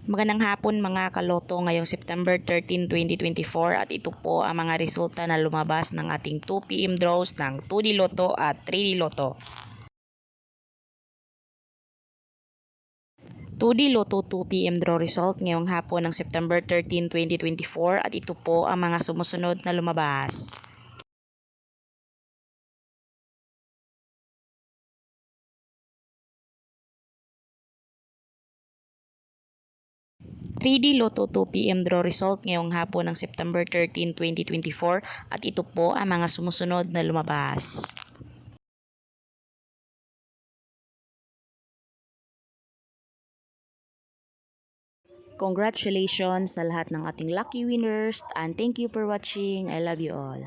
Magandang hapon mga kaloto ngayong September 13, 2024 at ito po ang mga resulta na lumabas ng ating 2 PM draws ng 2D Lotto at 3D Lotto. 2D Lotto 2 PM draw result ngayong hapon ng September 13, 2024 at ito po ang mga sumusunod na lumabas. Three d Lotto 2 PM draw result ngayong hapon ng September 13, 2024 at ito po ang mga sumusunod na lumabas. Congratulations sa lahat ng ating lucky winners and thank you for watching. I love you all.